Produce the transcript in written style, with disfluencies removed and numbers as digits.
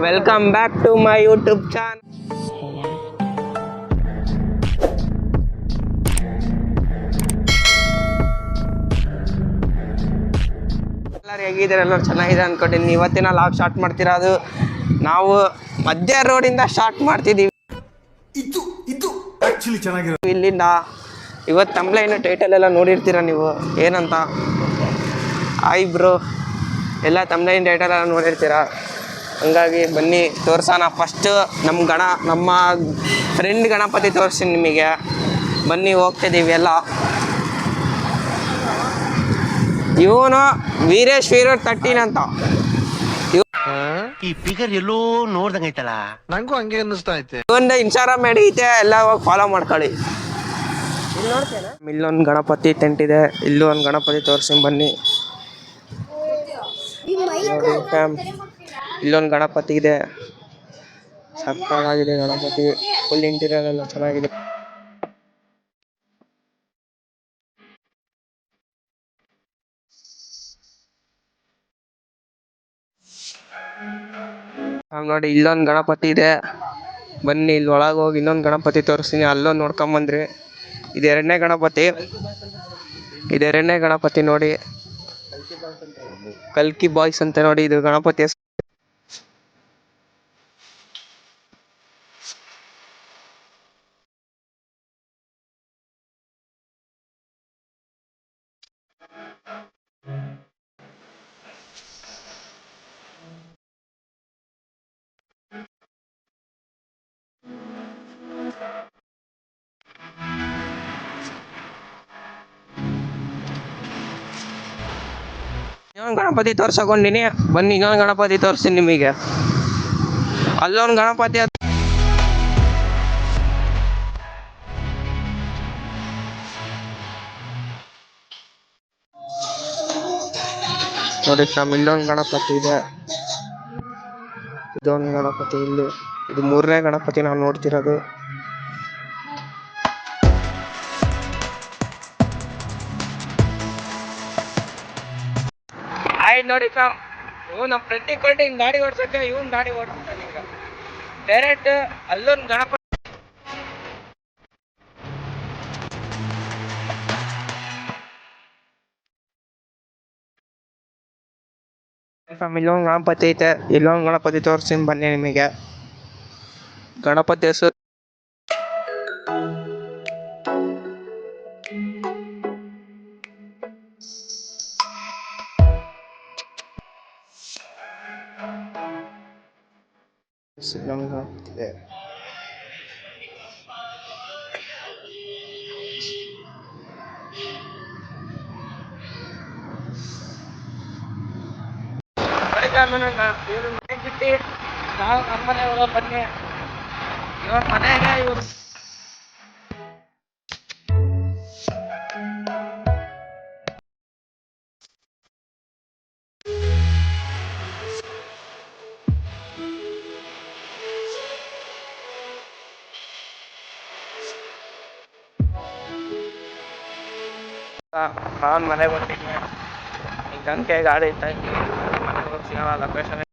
Welcome back to my YouTube channel. ಎಲ್ಲರೂ ಹೇಗಿದ್ದಾರೆ? ಎಲ್ಲರೂ ಚೆನ್ನಾಗಿದೆ ಅಂದ್ಕೊಂಡಿದ್ದೀನಿ. ಇವತ್ತಿನ ಲಾಗ್ ಸ್ಟಾರ್ಟ್ ಮಾಡ್ತಿರೋದು ನಾವು ಮಧ್ಯ ರೋಡಿಂದ ಸ್ಟಾರ್ಟ್ ಮಾಡ್ತಿದ್ದೀವಿ. ಇಲ್ಲಿಂದ ಇವತ್ತು ತಮ್ಲೈನು ಟೈಟಲ್ ಎಲ್ಲ ನೋಡಿರ್ತೀರ ನೀವು ಏನಂತ. ಹಾಯ್ ಬ್ರೋ, ಎಲ್ಲ ತಮ್ಲೈನ್ ಟೈಟಲ್ ಎಲ್ಲ ನೋಡಿರ್ತೀರ. ಹಂಗಾಗಿ ಬನ್ನಿ ತೋರ್ಸೋಣ. ಫಸ್ಟು ನಮ್ಮ ಫ್ರೆಂಡ್ ಗಣಪತಿ ತೋರಿಸ್ತೀನಿ ನಿಮಗೆ. ಬನ್ನಿ ಹೋಗ್ತಿದ್ದೀವಿ ಎಲ್ಲ. ಇವನು ವೀರೇಶ್ ವೀರರ್ 13 ಅಂತ. ಈ ಫಿಗರ್ ಎಲ್ಲೋ ನೋಡ್ದಂಗೈತಲ್ಲ, ನಂಗೂ ಹಂಗೆ ಅನ್ನಿಸ್ತಾ ಐತೆ. ಇವೊಂದು ಇನ್ಸ್ಟಾಗ್ರಾಮ್ ಐಡಿ ಐತೆ, ಎಲ್ಲ ಹೋಗಿ ಫಾಲೋ ಮಾಡ್ಕೊಳ್ಳಿ. ಇಲ್ಲೊಂದು ಗಣಪತಿ ಟೆಂಟ್ ಇದೆ. ಇಲ್ಲೂ ಒಂದು ಗಣಪತಿ ತೋರಿಸ್ತೀನಿ ಬನ್ನಿ. ಇಲ್ಲೊಂದು ಗಣಪತಿ ಇದೆ, ಸಕ್ಕತ್ತಾಗಿದೆ ಗಣಪತಿ. ಫುಲ್ ಇಂಟೀರಿಯರ್ ಎಲ್ಲ ಚೆನ್ನಾಗಿದೆ. ನೋಡಿ ಇಲ್ಲೊಂದು ಗಣಪತಿ ಇದೆ. ಬನ್ನಿ ಇಲ್ಲಿ ಒಳಗೆ ಹೋಗಿ ಇನ್ನೊಂದು ಗಣಪತಿ ತೋರಿಸ್ತೀನಿ. ಅಲ್ಲೊಂದು ನೋಡ್ಕೊಂಬಂದ್ರಿ. ಇದು ಎರಡನೇ ಗಣಪತಿ ನೋಡಿ, ಕಲ್ಕಿ ಬಾಯ್ಸ್ ಅಂತ ನೋಡಿ ಇದು ಗಣಪತಿ ಹೆಸರು. ಇನ್ನೊಂದು ಗಣಪತಿ ತೋರ್ಸಕೊಂಡಿನಿ. ಬನ್ನಿ ಇನ್ನೊಂದು ಗಣಪತಿ ತೋರಿಸ್ತೀನಿ ನಿಮಗೆ. ಅಲ್ಲೊಂದು ಗಣಪತಿ ನೋಡಿ. ಇಲ್ಲೊಂದು ಗಣಪತಿ ಇದೆ, ಇದೊಂದು ಗಣಪತಿ. ಇದು ಮೂರನೇ ಗಣಪತಿ ನಾವು ನೋಡ್ತಿರೋದು. ಆಯ್ತು ನೋಡಿ ಸರ್, ನಮ್ಮ ಫ್ರೆಂಡಿಗೆ ಕೊಟ್ಟು ಹಿಂಗೆ ಗಾಡಿ ಓಡಿಸೋಕ್ಕೆ ಇವನ್ ಗಾಡಿ ಓಡಿಸ್ತಾನೆ. ಈಗ ಡೈರೆಕ್ಟ್ ಅಲ್ಲೊಂದು ಗಣಪತಿ, ಇಲ್ಲೊಂದು ಗಣಪತಿ ಐತೆ. ಇಲ್ಲೊಂದು ಗಣಪತಿ ತೋರಿಸ್ತೀನಿ ಬನ್ನಿ ನಿಮಗೆ. ಗಣಪತಿ ಹೆಸರು ಇದೆ. ಇವ್ರು ಮನೆ ಬಿಟ್ಟು ನಾವು ನಮ್ಮ ಮನೆ ಹೋಗೋ ಬನ್ನಿ. ಇವ್ರ ಮನೆಗೆ ಇವ್ರು ನಾನು ಮನೆಗೆ ಬರ್ತೀನಿ. ಈಗ ಗಂಟೆ ಗಾಡಿ ಇತ್ತ ಮನೆಗೆ ಹೋಗಿ ಸಿಗೋಣ ಲೊಕೇಶನ್.